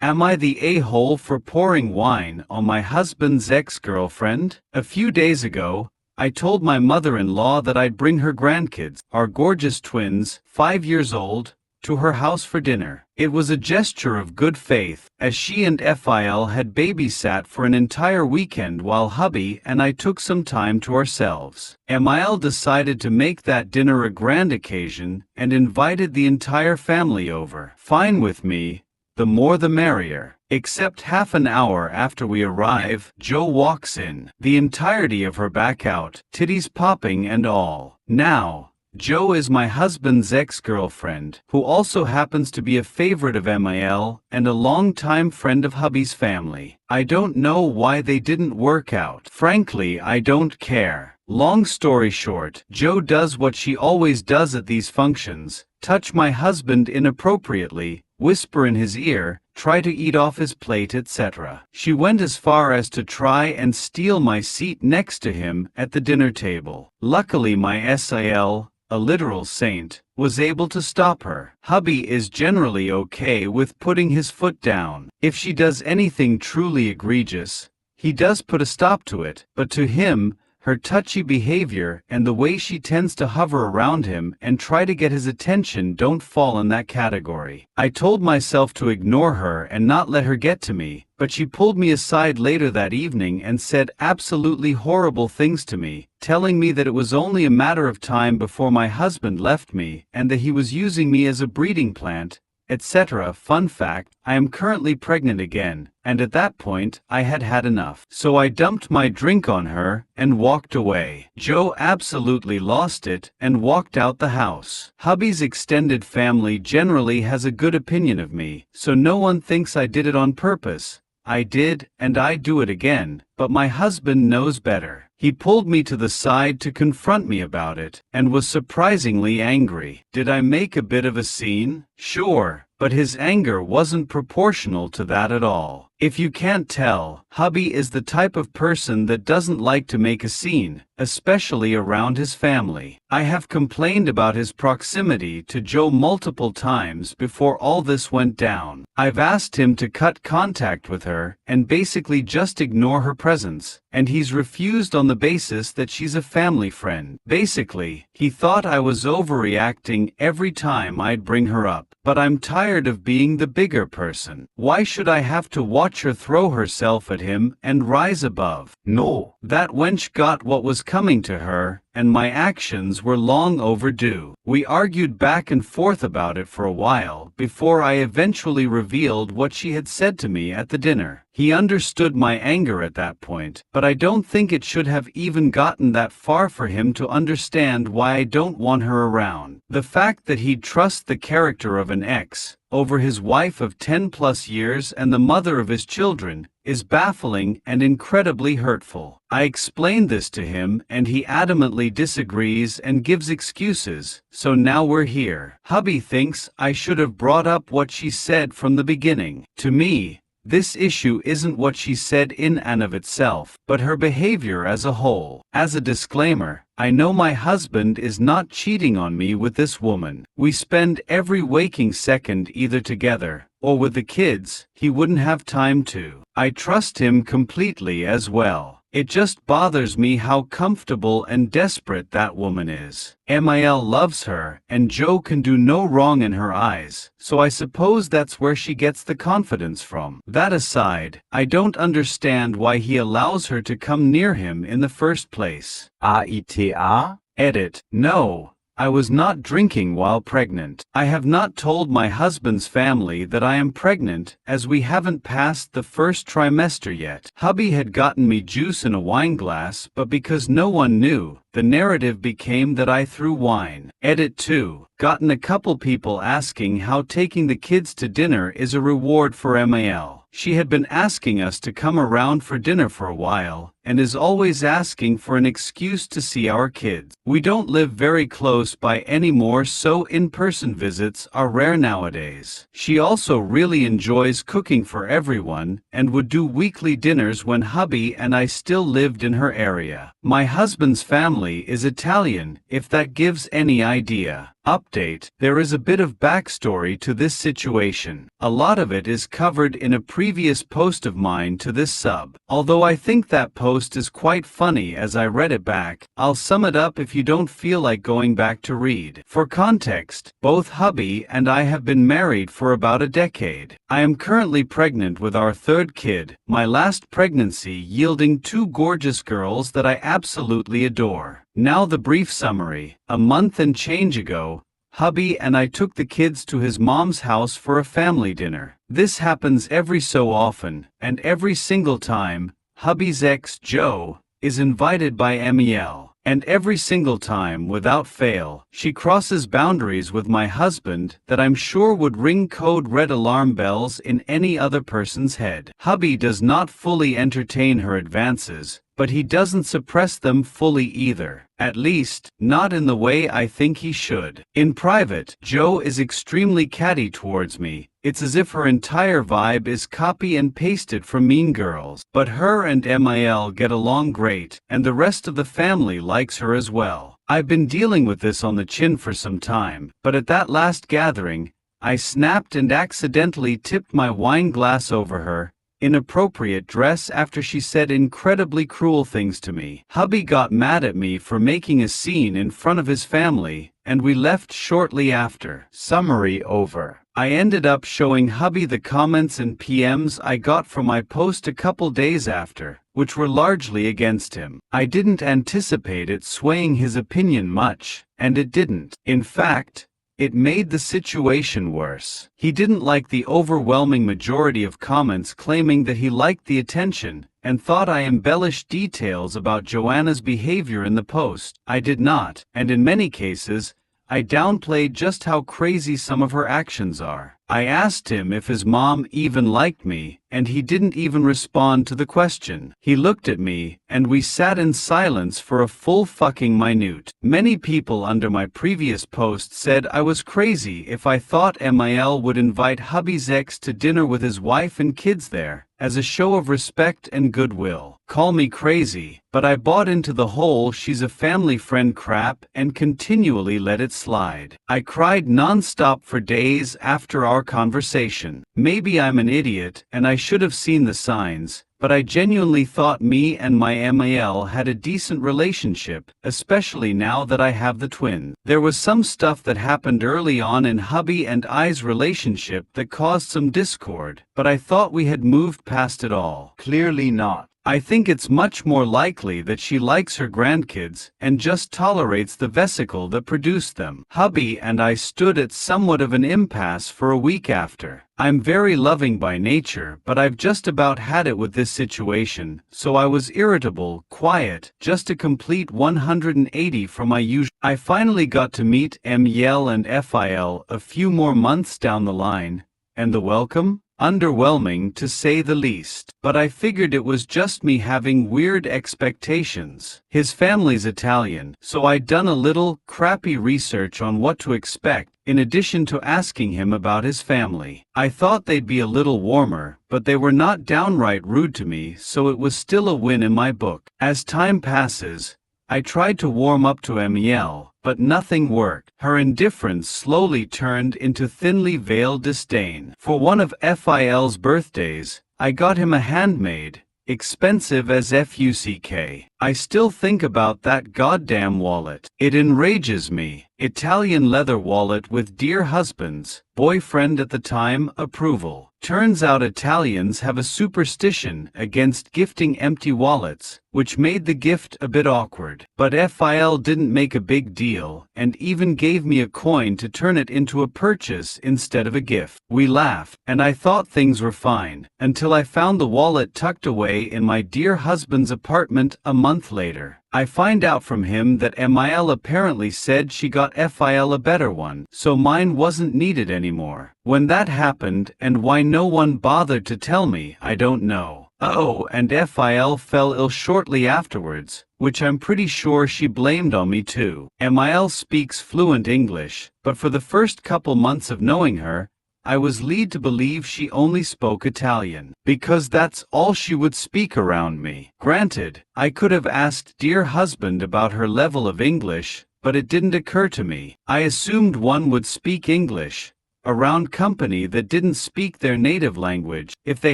Am I the a-hole for pouring wine on my husband's ex-girlfriend? A few days ago, I told my mother-in-law that I'd bring her grandkids, our gorgeous twins, 5 years old, to her house for dinner. It was a gesture of good faith, as she and Phil had babysat for an entire weekend while hubby and I took some time to ourselves. Emil decided to make that dinner a grand occasion and invited the entire family over. Fine with me, the more the merrier. Except half an hour after we arrive, Jo walks in, the entirety of her back out, titties popping and all. Now, Jo is my husband's ex-girlfriend, who also happens to be a favorite of Emil and a long-time friend of hubby's family. I don't know why they didn't work out. Frankly, I don't care. Long story short, Jo does what she always does at these functions: touch my husband inappropriately, whisper in his ear, try to eat off his plate, etc. She went as far as to try and steal my seat next to him at the dinner table. Luckily my SIL, a literal saint, was able to stop her. Hubby is generally okay with putting his foot down. If she does anything truly egregious, he does put a stop to it, but to him, her touchy behavior and the way she tends to hover around him and try to get his attention don't fall in that category. I told myself to ignore her and not let her get to me, but she pulled me aside later that evening and said absolutely horrible things to me, telling me that it was only a matter of time before my husband left me and that he was using me as a breeding plant, etc. Fun fact, I am currently pregnant again, and at that point, I had had enough. So I dumped my drink on her and walked away. Jo absolutely lost it and walked out the house. Hubby's extended family generally has a good opinion of me, so no one thinks I did it on purpose. I did, and I do it again, but my husband knows better. He pulled me to the side to confront me about it, and was surprisingly angry. Did I make a bit of a scene? Sure, but his anger wasn't proportional to that at all. If you can't tell, hubby is the type of person that doesn't like to make a scene, especially around his family. I have complained about his proximity to Jo multiple times before all this went down. I've asked him to cut contact with her and basically just ignore her presence, and he's refused on the basis that she's a family friend. Basically, he thought I was overreacting every time I'd bring her up. But I'm tired of being the bigger person. Why should I have to watch her throw herself at him and rise above? No. That wench got what was coming to her, and my actions were long overdue. We argued back and forth about it for a while before I eventually revealed what she had said to me at the dinner. He understood my anger at that point, but I don't think it should have even gotten that far for him to understand why I don't want her around. The fact that he'd trust the character of an ex over his wife of 10+ years and the mother of his children is baffling and incredibly hurtful. I explained this to him and he adamantly disagrees and gives excuses, so now we're here. Hubby thinks I should have brought up what she said from the beginning. To me, this issue isn't what she said in and of itself, but her behavior as a whole. As a disclaimer, I know my husband is not cheating on me with this woman. We spend every waking second either together, or with the kids, he wouldn't have time to. I trust him completely as well. It just bothers me how comfortable and desperate that woman is. Emil loves her, and Jo can do no wrong in her eyes, so I suppose that's where she gets the confidence from. That aside, I don't understand why he allows her to come near him in the first place. AITA? Edit. No. I was not drinking while pregnant. I have not told my husband's family that I am pregnant, as we haven't passed the first trimester yet. Hubby had gotten me juice in a wine glass, but because no one knew, the narrative became that I threw wine. Edit 2. Gotten a couple people asking how taking the kids to dinner is a reward for Emil. She had been asking us to come around for dinner for a while, and is always asking for an excuse to see our kids. We don't live very close by anymore, so in-person visits are rare nowadays. She also really enjoys cooking for everyone, and would do weekly dinners when hubby and I still lived in her area. My husband's family is Italian, if that gives any idea. Update: there is a bit of backstory to this situation. A lot of it is covered in a previous post of mine to this sub. Although I think that post is quite funny as I read it back, I'll sum it up if you don't feel like going back to read. For context, both hubby and I have been married for about a decade. I am currently pregnant with our third kid, my last pregnancy yielding two gorgeous girls that I absolutely adore. Now the brief summary. A month and change ago, hubby and I took the kids to his mom's house for a family dinner. This happens every so often, and every single time, hubby's ex, Joe, is invited by Mel. And every single time, without fail, she crosses boundaries with my husband that I'm sure would ring code red alarm bells in any other person's head. Hubby does not fully entertain her advances, but he doesn't suppress them fully either. At least, not in the way I think he should. In private, Joe is extremely catty towards me. It's as if her entire vibe is copy and pasted from Mean Girls. But her and Mil get along great, and the rest of the family likes her as well. I've been dealing with this on the chin for some time, but at that last gathering, I snapped and accidentally tipped my wine glass over her inappropriate dress after she said incredibly cruel things to me. Hubby got mad at me for making a scene in front of his family, and we left shortly after. Summary over. I ended up showing hubby the comments and PMs I got from my post a couple days after, which were largely against him. I didn't anticipate it swaying his opinion much, and it didn't. In fact, it made the situation worse. He didn't like the overwhelming majority of comments claiming that he liked the attention, and thought I embellished details about Joanna's behavior in the post. I did not, and in many cases, I downplayed just how crazy some of her actions are. I asked him if his mom even liked me, and he didn't even respond to the question. He looked at me, and we sat in silence for a full fucking minute. Many people under my previous post said I was crazy if I thought Mil would invite hubby's ex to dinner with his wife and kids there, as a show of respect and goodwill. Call me crazy, but I bought into the whole she's a family friend crap and continually let it slide. I cried non-stop for days after our conversation. Maybe I'm an idiot and I should have seen the signs, but I genuinely thought me and my Mil had a decent relationship, especially now that I have the twins. There was some stuff that happened early on in hubby and I's relationship that caused some discord, but I thought we had moved past it all. Clearly not. I think it's much more likely that she likes her grandkids and just tolerates the vesicle that produced them. Hubby and I stood at somewhat of an impasse for a week after. I'm very loving by nature, but I've just about had it with this situation, so I was irritable, quiet, just a complete 180 from my usual. I finally got to meet Mel and Fil a few more months down the line, and the welcome? Underwhelming to say the least, but I figured it was just me having weird expectations. His family's Italian, so I'd done a little crappy research on what to expect, in addition to asking him about his family. I thought they'd be a little warmer, but they were not downright rude to me, so it was still a win in my book. As time passes, I tried to warm up to Mel, but nothing worked. Her indifference slowly turned into thinly veiled disdain. For one of Fil's birthdays, I got him a handmade, expensive as fuck. I still think about that goddamn wallet. It enrages me. Italian leather wallet with dear husband's, boyfriend at the time, approval. Turns out Italians have a superstition against gifting empty wallets, which made the gift a bit awkward. But Fil didn't make a big deal, and even gave me a coin to turn it into a purchase instead of a gift. We laughed, and I thought things were fine, until I found the wallet tucked away in my dear husband's apartment a month later. I find out from him that Mil apparently said she got Fil a better one, so mine wasn't needed anymore. When that happened and why no one bothered to tell me, I don't know. Oh, and Fil fell ill shortly afterwards, which I'm pretty sure she blamed on me too. Mil speaks fluent English, but for the first couple months of knowing her, I was led to believe she only spoke Italian, because that's all she would speak around me. Granted, I could have asked dear husband about her level of English, but it didn't occur to me. I assumed one would speak English around company that didn't speak their native language, if they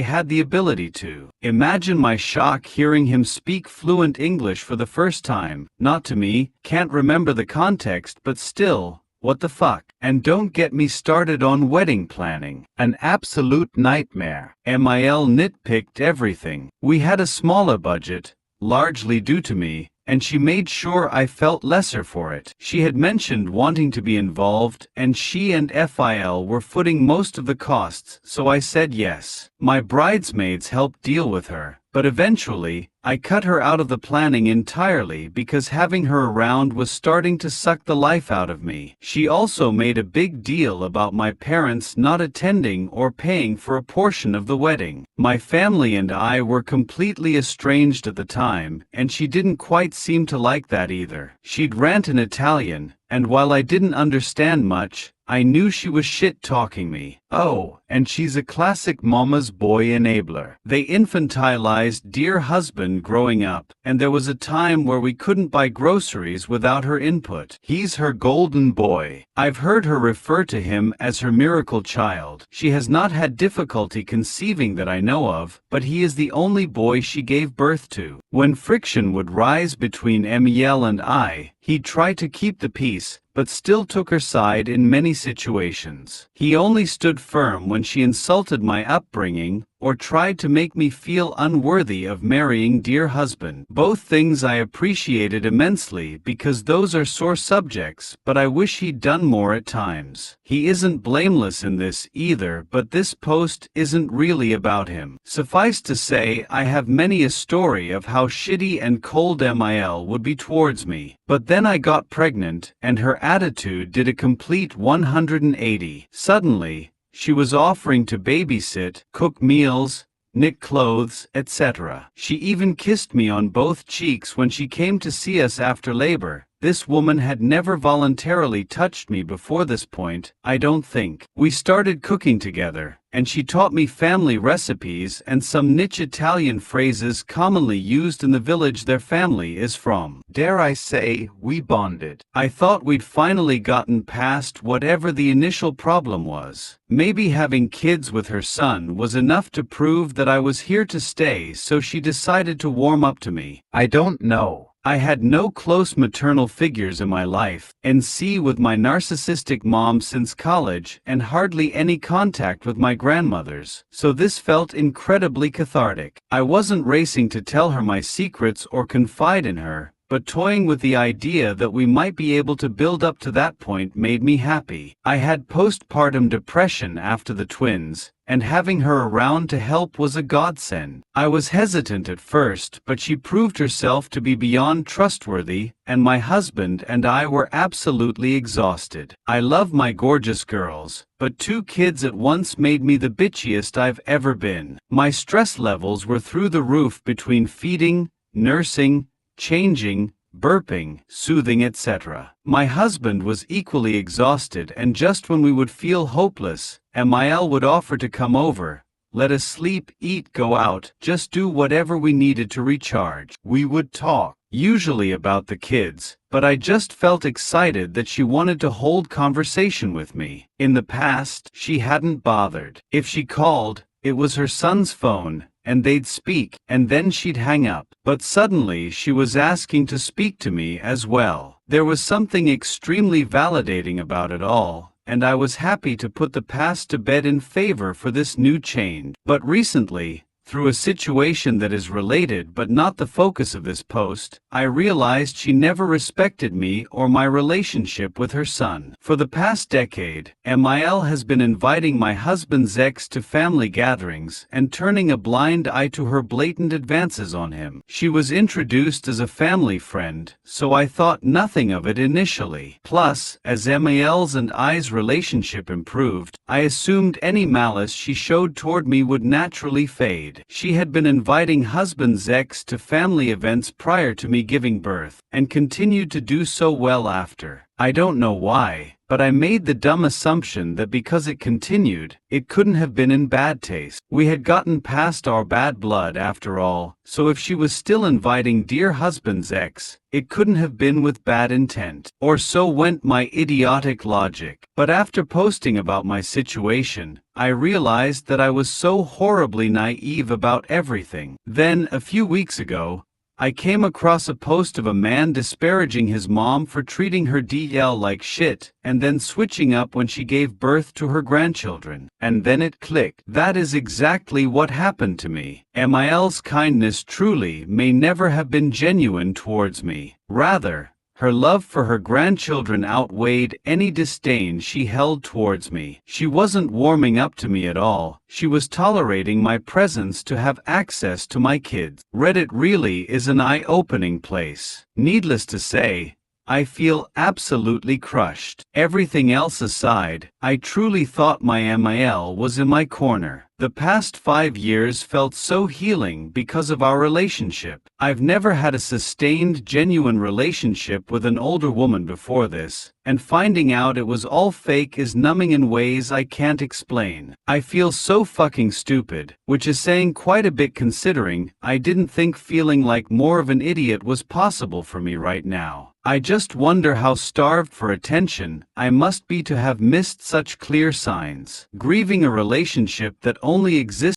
had the ability to. Imagine my shock hearing him speak fluent English for the first time. Not to me, can't remember the context, but still, what the fuck? And don't get me started on wedding planning. An absolute nightmare. MIL nitpicked everything. We had a smaller budget, largely due to me, and she made sure I felt lesser for it. She had mentioned wanting to be involved, and she and FIL were footing most of the costs, so I said yes. My bridesmaids helped deal with her, but eventually, I cut her out of the planning entirely because having her around was starting to suck the life out of me. She also made a big deal about my parents not attending or paying for a portion of the wedding. My family and I were completely estranged at the time, and she didn't quite seem to like that either. She'd rant in Italian, and while I didn't understand much, I knew she was shit-talking me. Oh, and she's a classic mama's boy enabler. They infantilized dear husband growing up, and there was a time where we couldn't buy groceries without her input. He's her golden boy. I've heard her refer to him as her miracle child. She has not had difficulty conceiving that I know of, but he is the only boy she gave birth to. When friction would rise between Miel and I, he'd try to keep the peace, but still took her side in many situations. He only stood firm when she insulted my upbringing, or tried to make me feel unworthy of marrying dear husband. Both things I appreciated immensely because those are sore subjects, but I wish he'd done more at times. He isn't blameless in this either, but this post isn't really about him. Suffice to say, I have many a story of how shitty and cold MIL would be towards me. But then I got pregnant, and her attitude did a complete 180. Suddenly, she was offering to babysit, cook meals, knit clothes, etc. She even kissed me on both cheeks when she came to see us after labor. This woman had never voluntarily touched me before this point, I don't think. We started cooking together, and she taught me family recipes and some niche Italian phrases commonly used in the village their family is from. Dare I say, we bonded. I thought we'd finally gotten past whatever the initial problem was. Maybe having kids with her son was enough to prove that I was here to stay, so she decided to warm up to me. I don't know. I had no close maternal figures in my life, NC with my narcissistic mom since college, and hardly any contact with my grandmothers, so this felt incredibly cathartic. I wasn't racing to tell her my secrets or confide in her, but toying with the idea that we might be able to build up to that point made me happy. I had postpartum depression after the twins, and having her around to help was a godsend. I was hesitant at first, but she proved herself to be beyond trustworthy, and my husband and I were absolutely exhausted. I love my gorgeous girls, but 2 kids at once made me the bitchiest I've ever been. My stress levels were through the roof between feeding, nursing, changing, burping, soothing, etc. My husband was equally exhausted, and just when we would feel hopeless, MIL would offer to come over, let us sleep, eat, go out, just do whatever we needed to recharge. We would talk, usually about the kids, but I just felt excited that she wanted to hold conversation with me. In the past, she hadn't bothered. If she called, it was her son's phone, and they'd speak, and then she'd hang up. But suddenly she was asking to speak to me as well. There was something extremely validating about it all, and I was happy to put the past to bed in favor for this new change. But recently, through a situation that is related but not the focus of this post, I realized she never respected me or my relationship with her son. For the past decade, MIL has been inviting my husband's ex to family gatherings and turning a blind eye to her blatant advances on him. She was introduced as a family friend, so I thought nothing of it initially. Plus, as MIL's and I's relationship improved, I assumed any malice she showed toward me would naturally fade. She had been inviting husband's ex to family events prior to me giving birth, and continued to do so well after. I don't know why, but I made the dumb assumption that because it continued, it couldn't have been in bad taste. We had gotten past our bad blood after all, so if she was still inviting dear husband's ex, it couldn't have been with bad intent. Or so went my idiotic logic. But after posting about my situation, I realized that I was so horribly naive about everything. Then, a few weeks ago, I came across a post of a man disparaging his mom for treating her DL like shit, and then switching up when she gave birth to her grandchildren. And then it clicked. That is exactly what happened to me. MIL's kindness truly may never have been genuine towards me. Rather, her love for her grandchildren outweighed any disdain she held towards me. She wasn't warming up to me at all. She was tolerating my presence to have access to my kids. Reddit really is an eye-opening place. Needless to say, I feel absolutely crushed. Everything else aside, I truly thought my MIL was in my corner. The past 5 years felt so healing because of our relationship. I've never had a sustained, genuine relationship with an older woman before this, and finding out it was all fake is numbing in ways I can't explain. I feel so fucking stupid, which is saying quite a bit considering I didn't think feeling like more of an idiot was possible for me right now. I just wonder how starved for attention I must be to have missed such clear signs. Grieving a relationship that only exists